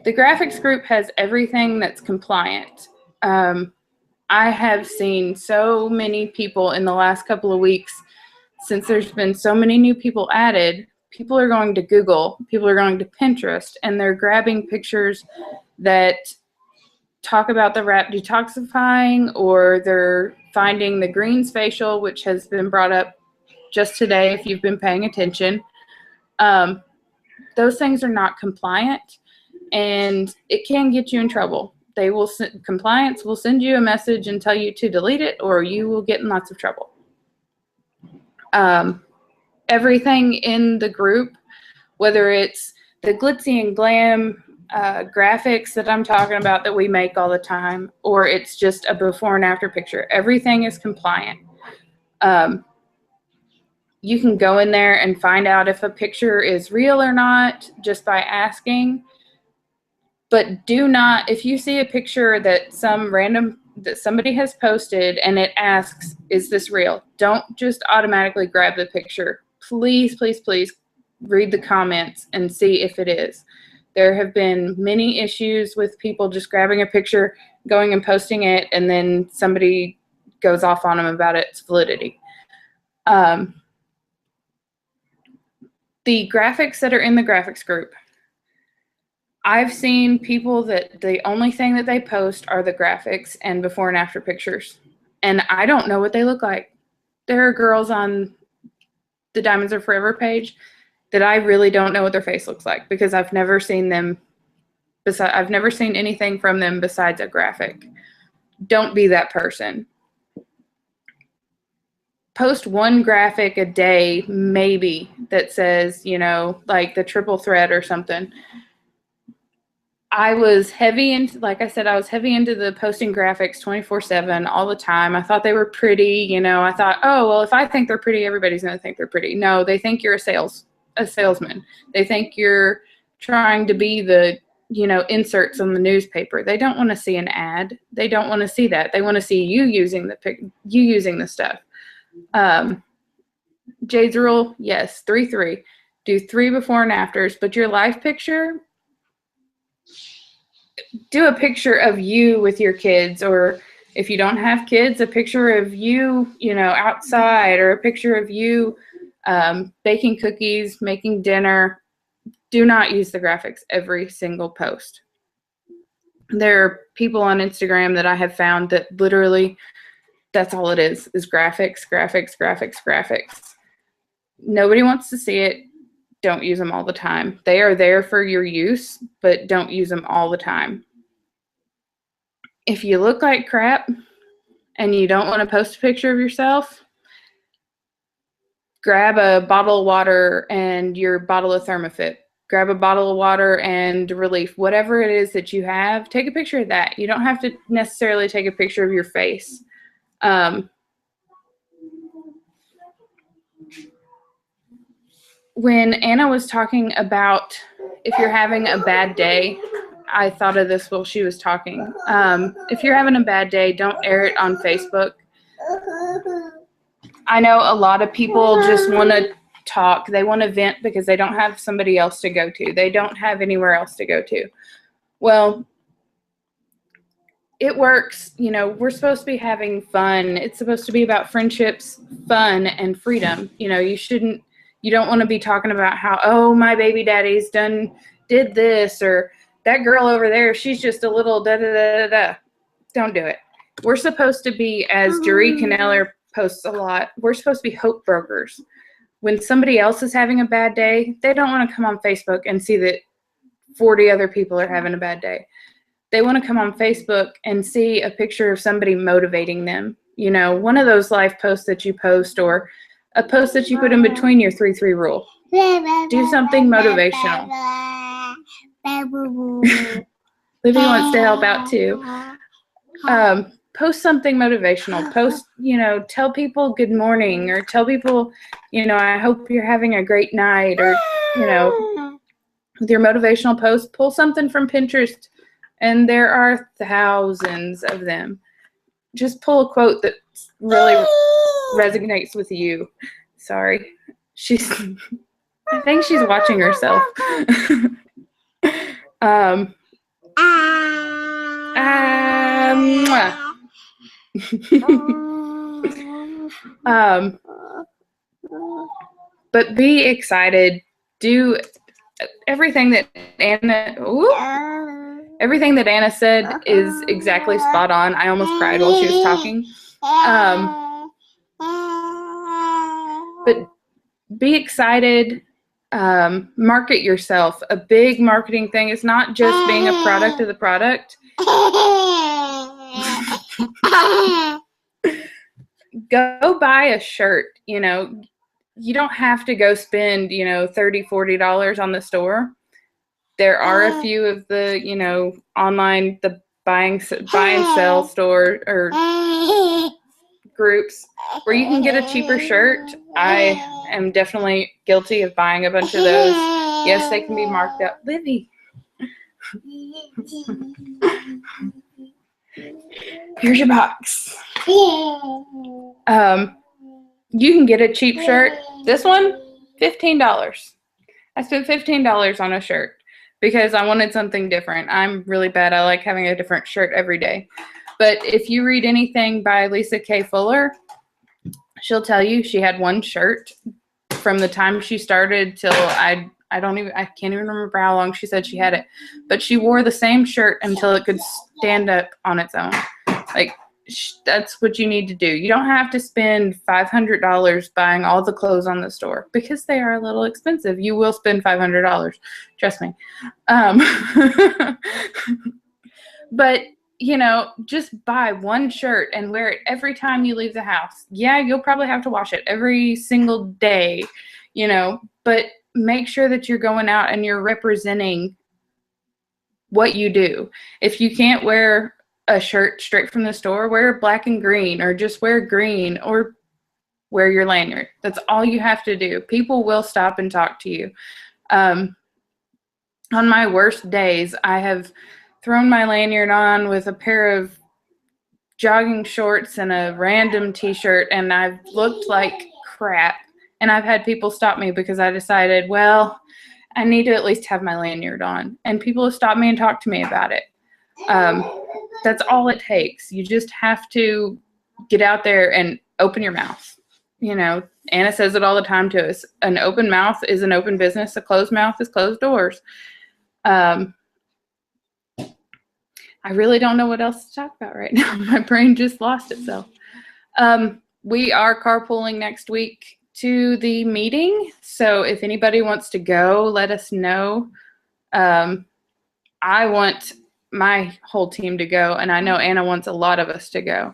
The graphics group has everything that's compliant. I have seen so many people in the last couple of weeks, since there's been so many new people added, people are going to Google, people are going to Pinterest, and they're grabbing pictures that talk about the wrap detoxifying, or they're finding the greens facial, which has been brought up just today if you've been paying attention. Those things are not compliant, and it can get you in trouble. Compliance will send you a message and tell you to delete it, or you will get in lots of trouble. Everything in the group, whether it's the glitzy and glam graphics that I'm talking about that we make all the time, or it's just a before and after picture, everything is compliant. You can go in there and find out if a picture is real or not just by asking. But do not, if you see a picture that somebody has posted and it asks, is this real? Don't just automatically grab the picture. Please, please, please read the comments and see if it is. There have been many issues with people just grabbing a picture, going and posting it, and then somebody goes off on them about its validity. The graphics that are in the graphics group, I've seen people that the only thing that they post are the graphics and before and after pictures. And I don't know what they look like. There are girls on the Diamonds Are Forever page that I really don't know what their face looks like, because I've never seen them. I've never seen anything from them besides a graphic. Don't be that person. Post one graphic a day, maybe, that says, you know, like the triple thread or something. I was heavy into, like I said, I was heavy into the posting graphics 24/7 all the time. I thought they were pretty, you know. I thought, oh, well, if I think they're pretty, everybody's going to think they're pretty. No, they think you're a salesman. They think you're trying to be the, you know, inserts on the newspaper. They don't want to see an ad. They don't want to see that. They want to see you using the stuff. Jade's rule, yes, 3-3. Do 3 before and afters, but your life picture, do a picture of you with your kids, or if you don't have kids, a picture of you, you know, outside, or a picture of you baking cookies, making dinner. Do not use the graphics every single post. There are people on Instagram that I have found that literally that's all it is graphics, graphics, graphics, graphics. Nobody wants to see it. Don't use them all the time. They are there for your use, but don't use them all the time. If you look like crap and you don't want to post a picture of yourself, grab a bottle of water and your bottle of Thermofit. Grab a bottle of water and Relief. Whatever it is that you have, take a picture of that. You don't have to necessarily take a picture of your face. When Anna was talking about if you're having a bad day, I thought of this while she was talking. If you're having a bad day, don't air it on Facebook. I know a lot of people just want to talk. They want to vent because they don't have somebody else to go to. They don't have anywhere else to go to. Well, ItWorks, you know, we're supposed to be having fun. It's supposed to be about friendships, fun, and freedom. You know, you don't want to be talking about how, oh, my baby daddy's did this, or that girl over there, she's just a little da-da-da-da-da. Don't do it. We're supposed to be, as Jeree Canneller posts a lot, we're supposed to be hope brokers. When somebody else is having a bad day, they don't want to come on Facebook and see that 40 other people are having a bad day. They want to come on Facebook and see a picture of somebody motivating them. You know, one of those life posts that you post, or a post that you put in between your 3-3 rule. Do something motivational. Libby wants to help out too. Post something motivational. Post, you know, tell people good morning, or tell people, you know, I hope you're having a great night, or, you know, with your motivational post, pull something from Pinterest, and there are thousands of them. Just pull a quote that really resonates with you. Sorry. I think she's watching herself. But be excited. Do everything that Anna. Ooh, everything that Anna said is exactly spot on. I almost cried while she was talking. But be excited. Market yourself. A big marketing thing is not just being a product of the product. Go buy a shirt. You know, you don't have to go spend, you know, $30, $40 on the store. There are a few of the, you know, online, the buy and sell store or groups where you can get a cheaper shirt. I am definitely guilty of buying a bunch of those. Yes, they can be marked up. Livy. Here's your box. You can get a cheap shirt. This one, $15. I spent $15 on a shirt because I wanted something different. I'm really bad. I like having a different shirt every day. But if you read anything by Lisa K. Fuller, she'll tell you she had one shirt from the time she started till I can't even remember how long she said she had it. But she wore the same shirt until it could stand up on its own. Like, that's what you need to do. You don't have to spend $500 buying all the clothes on the store because they are a little expensive. You will spend $500. Trust me. But, you know, just buy one shirt and wear it every time you leave the house. Yeah, you'll probably have to wash it every single day, you know, but make sure that you're going out and you're representing what you do. If you can't wear a shirt straight from the store, wear black and green, or just wear green, or wear your lanyard. That's all you have to do. People will stop and talk to you. On my worst days, I have thrown my lanyard on with a pair of jogging shorts and a random t-shirt, and I've looked like crap. And I've had people stop me because I decided, well, I need to at least have my lanyard on. And people have stopped me and talked to me about it. That's all it takes. You just have to get out there and open your mouth. You know, Anna says it all the time to us. An open mouth is an open business. A closed mouth is closed doors. I really don't know what else to talk about right now. My brain just lost itself. We are carpooling next week to the meeting. So if anybody wants to go, let us know. I want my whole team to go, and I know Anna wants a lot of us to go.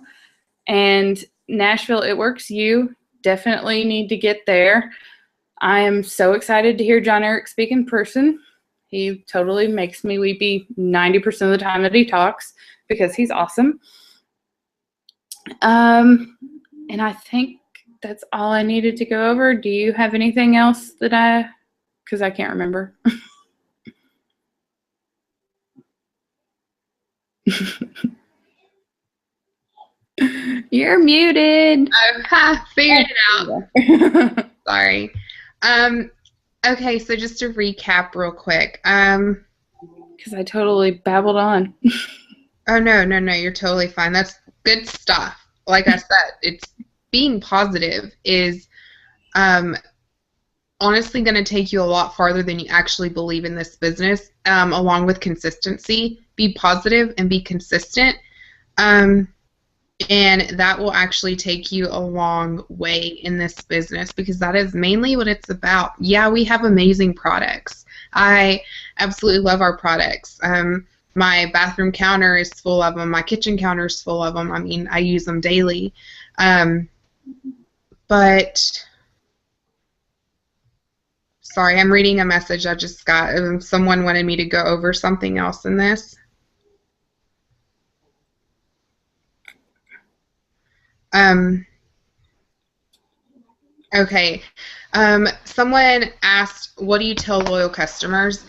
And Nashville ItWorks, you definitely need to get there. I am so excited to hear John Eric speak in person. He totally makes me weepy 90% of the time that he talks because he's awesome. And I think that's all I needed to go over. Do you have anything else that because I can't remember. You're muted. I figured it out. Sorry. Okay, so just to recap real quick. Because I totally babbled on. Oh, no, you're totally fine. That's good stuff. Like I said, it's being positive is honestly going to take you a lot farther than you actually believe in this business, along with consistency. Be positive and be consistent. And that will actually take you a long way in this business because that is mainly what it's about. Yeah, we have amazing products. I absolutely love our products. My bathroom counter is full of them. My kitchen counter is full of them. I mean, I use them daily. But, sorry, I'm reading a message I just got. Someone wanted me to go over something else in this. Okay. Someone asked, what do you tell loyal customers?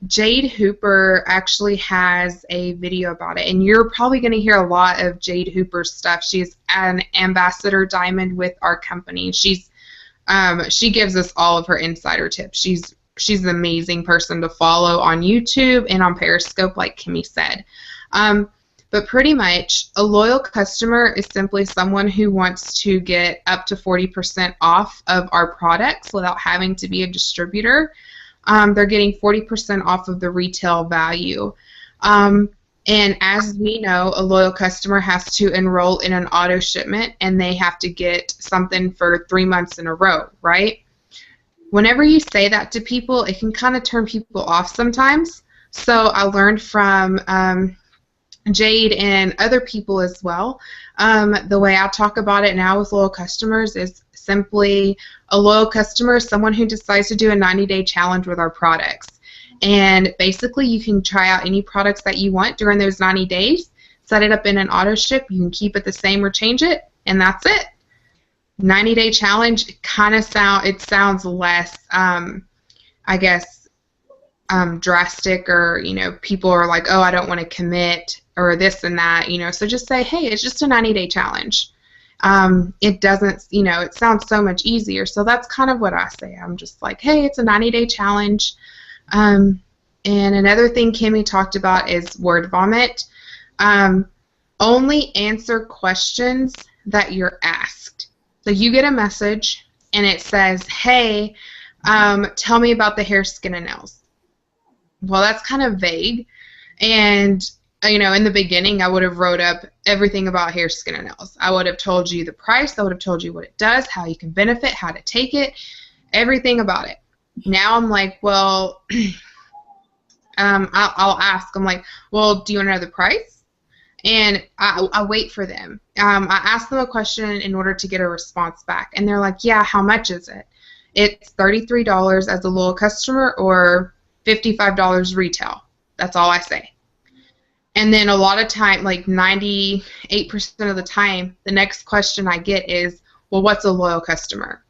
Jade Hooper actually has a video about it, and you're probably going to hear a lot of Jade Hooper's stuff. She's an ambassador diamond with our company. She gives us all of her insider tips. She's an amazing person to follow on YouTube and on Periscope, like Kimmy said. But pretty much, a loyal customer is simply someone who wants to get up to 40% off of our products without having to be a distributor. They're getting 40% off of the retail value. And as we know, a loyal customer has to enroll in an auto shipment, and they have to get something for 3 months in a row, right? Whenever you say that to people, it can kind of turn people off sometimes. So I learned from Jade and other people as well. The way I talk about it now with loyal customers is simply a loyal customer is someone who decides to do a 90-day challenge with our products. And basically, you can try out any products that you want during those 90 days, set it up in an auto ship, you can keep it the same or change it, and that's it. 90-day challenge kind of sounds less, I guess, drastic, or, you know, people are like, oh, I don't want to commit, or this and that, you know, so just say, hey, it's just a 90-day challenge. It doesn't, you know, it sounds so much easier, so that's kind of what I say. I'm just like, hey, it's a 90-day challenge. And another thing Kimmy talked about is word vomit. Only answer questions that you're asked. So you get a message, and it says, hey, tell me about the hair, skin, and nails. Well, that's kind of vague, and you know, in the beginning, I would have wrote up everything about hair, skin, and nails. I would have told you the price. I would have told you what it does, how you can benefit, how to take it, everything about it. Now I'm like, well, I'll ask. I'm like, well, do you want to know the price? And I wait for them. I ask them a question in order to get a response back. And they're like, yeah, how much is it? It's $33 as a loyal customer or $55 retail. That's all I say. And then a lot of time, like 98% of the time, the next question I get is, well, what's a loyal customer?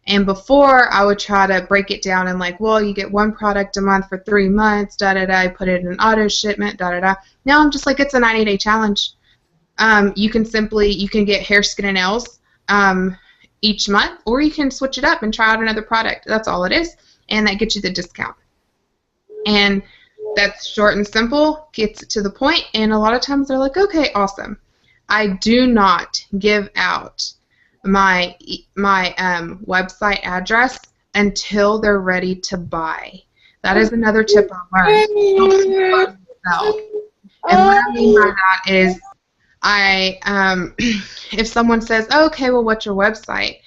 And before, I would try to break it down and like, well, you get one product a month for 3 months, da-da-da, put it in an auto shipment, da-da-da. Now I'm just like, it's a 90-day challenge. You can get hair, skin, and nails each month, or you can switch it up and try out another product. That's all it is, and that gets you the discount. And that's short and simple, gets it to the point, and a lot of times they're like, okay, awesome. I do not give out my website address until they're ready to buy. That is another tip I learned. Don't sell. And what I mean by that is, if someone says, oh, okay, well, what's your website?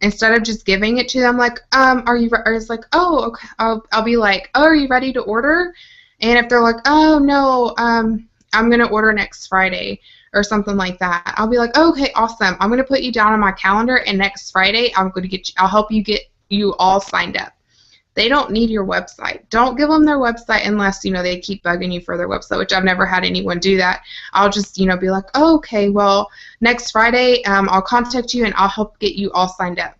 Instead of just giving it to them, like, are you? Or it's like, oh, okay. I'll be like, oh, are you ready to order? And if they're like, oh no, I'm gonna order next Friday or something like that, I'll be like, oh, okay, awesome. I'm gonna put you down on my calendar, and next Friday I'll help you get you all signed up. They don't need your website. Don't give them their website unless, you know, they keep bugging you for their website, which I've never had anyone do that. I'll just, you know, be like, oh, okay, well, next Friday I'll contact you and I'll help get you all signed up.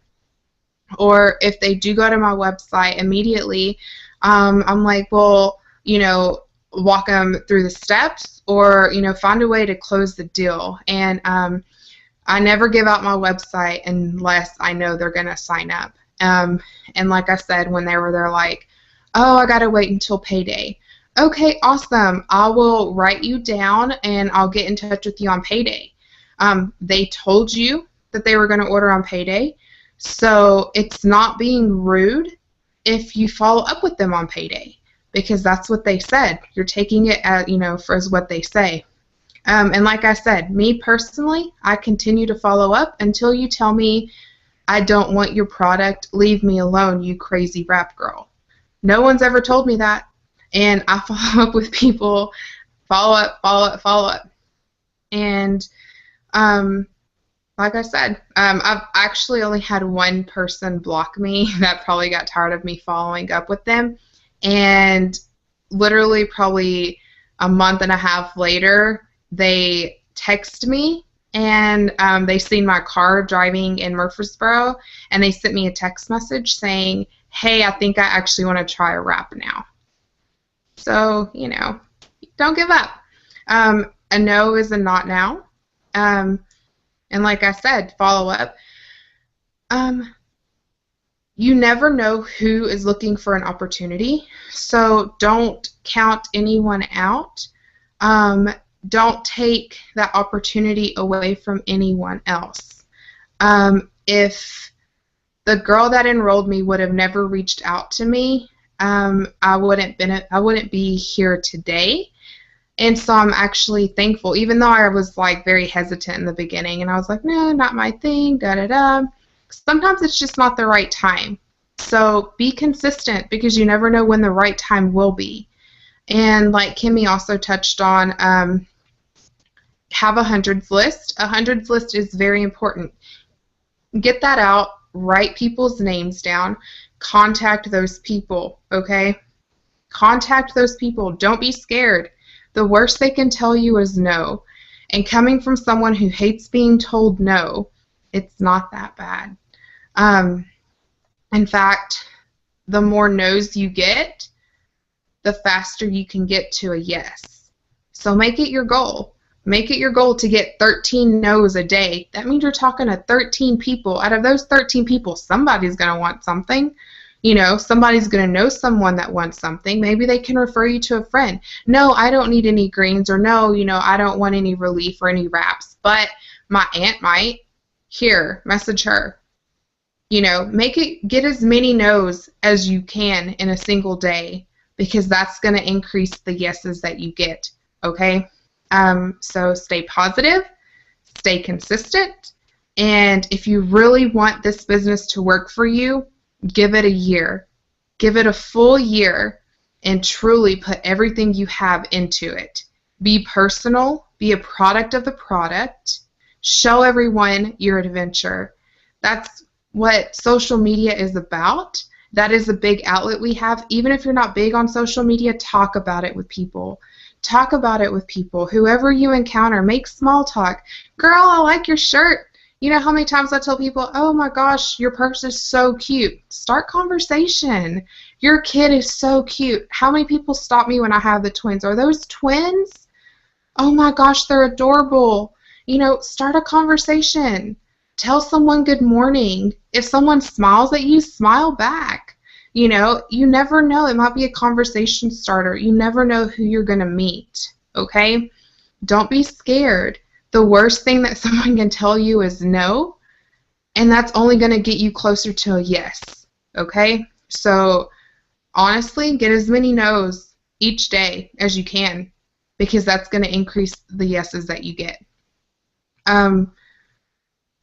Or if they do go to my website immediately, I'm like, well, you know, walk them through the steps, or, you know, find a way to close the deal. And I never give out my website unless I know they're going to sign up. And like I said, when they're like, oh, I got to wait until payday. Okay, awesome. I will write you down and I'll get in touch with you on payday. They told you that they were going to order on payday, so it's not being rude if you follow up with them on payday, because that's what they said. You're taking it as, you know, as what they say. And like I said, me personally, I continue to follow up until you tell me I don't want your product. Leave me alone, you crazy rap girl. No one's ever told me that. And I follow up with people, follow up. And like I said, I've actually only had one person block me that probably got tired of me following up with them. And literally probably a month and a half later, they text me, and they seen my car driving in Murfreesboro, and they sent me a text message saying, hey, I think I actually want to try a wrap now. So, you know, don't give up. A no is a not now. And like I said, follow up. You never know who is looking for an opportunity, so don't count anyone out. Don't take that opportunity away from anyone else. If the girl that enrolled me would have never reached out to me, I wouldn't be here today. And so I'm actually thankful, even though I was like very hesitant in the beginning, and I was like, no, not my thing, da da da. Sometimes it's just not the right time. So be consistent, because you never know when the right time will be. And like Kimmy also touched on, have a hundreds list. A hundreds list is very important. Get that out, write people's names down, contact those people, okay? Contact those people. Don't be scared. The worst they can tell you is no. And coming from someone who hates being told no, it's not that bad. In fact, the more no's you get, the faster you can get to a yes. So make it your goal. Make it your goal to get 13 no's a day. That means you're talking to 13 people. Out of those 13 people, somebody's going to want something. You know, somebody's going to know someone that wants something. Maybe they can refer you to a friend. No, I don't need any greens, or no, you know, I don't want any relief or any wraps, but my aunt might. Here, message her. You know, get as many no's as you can in a single day, because that's going to increase the yeses that you get, okay? So stay positive, stay consistent, and if you really want this business to work for you, give it a year. Give it a full year and truly put everything you have into it. Be personal, be a product of the product, show everyone your adventure. That's what social media is about. That is a big outlet we have. Even if you're not big on social media, talk about it with people. Talk about it with people. Whoever you encounter, make small talk. Girl, I like your shirt. You know how many times I tell people, oh my gosh, your purse is so cute. Start conversation. Your kid is so cute. How many people stop me when I have the twins? Are those twins? Oh my gosh, they're adorable. You know, start a conversation. Tell someone good morning. If someone smiles at you, smile back. You know, you never know. It might be a conversation starter. You never know who you're going to meet, okay? Don't be scared. The worst thing that someone can tell you is no, and that's only going to get you closer to a yes, okay? So honestly, get as many no's each day as you can, because that's going to increase the yeses that you get.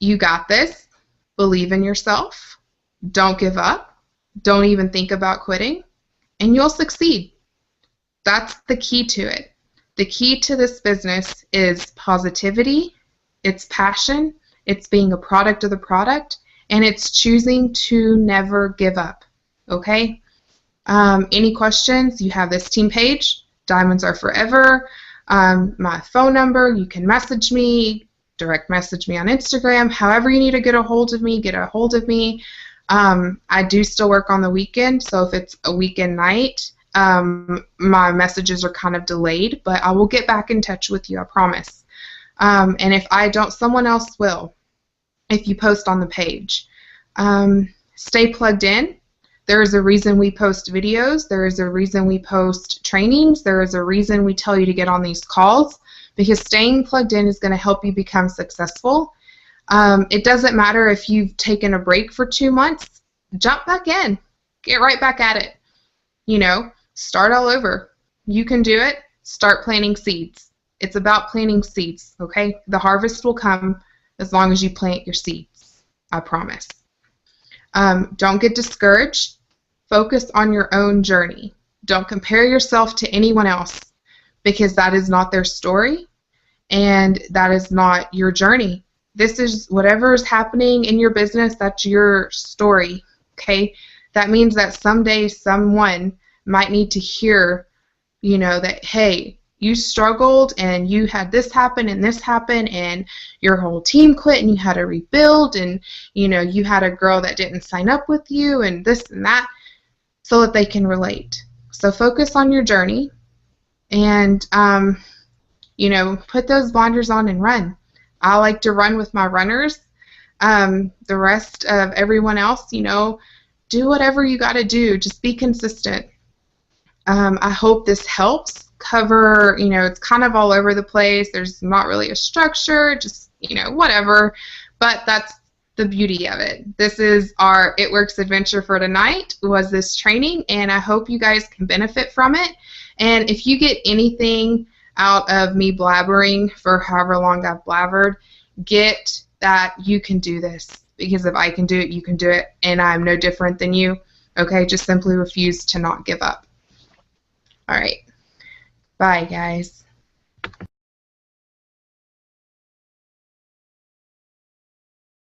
You got this. Believe in yourself. Don't give up. Don't even think about quitting, and you'll succeed. That's the key to it. The key to this business is positivity, it's passion, it's being a product of the product, and it's choosing to never give up, okay? Any questions? You have this team page, Diamonds Are Forever, my phone number, you can message me, direct message me on Instagram, however you need to get a hold of me, get a hold of me. I do still work on the weekend, so if it's a weekend night, my messages are kind of delayed, but I will get back in touch with you, I promise. And if I don't, someone else will, if you post on the page. Stay plugged in. There is a reason we post videos. There is a reason we post trainings. There is a reason we tell you to get on these calls, because staying plugged in is going to help you become successful. It doesn't matter if you've taken a break for 2 months. Jump back in. Get right back at it. You know, start all over. You can do it. Start planting seeds. It's about planting seeds, okay? The harvest will come as long as you plant your seeds. I promise. Don't get discouraged. Focus on your own journey. Don't compare yourself to anyone else, because that is not their story and that is not your journey. This is whatever is happening in your business, that's your story, okay? That means that someday someone might need to hear, you know, that, hey, you struggled and you had this happen and your whole team quit and you had to rebuild, and, you know, you had a girl that didn't sign up with you and this and that, so that they can relate. So focus on your journey and, you know, put those blinders on and run. I like to run with my runners. The rest of everyone else, you know, do whatever you got to do. Just be consistent. I hope this helps cover, you know, it's kind of all over the place. There's not really a structure, just, you know, whatever. But that's the beauty of it. This is our ItWorks adventure for tonight, was this training, and I hope you guys can benefit from it. And if you get anything out of me blabbering for however long I've blabbered, get that you can do this. Because if I can do it, you can do it, and I'm no different than you. Okay, just simply refuse to not give up. All right. Bye, guys.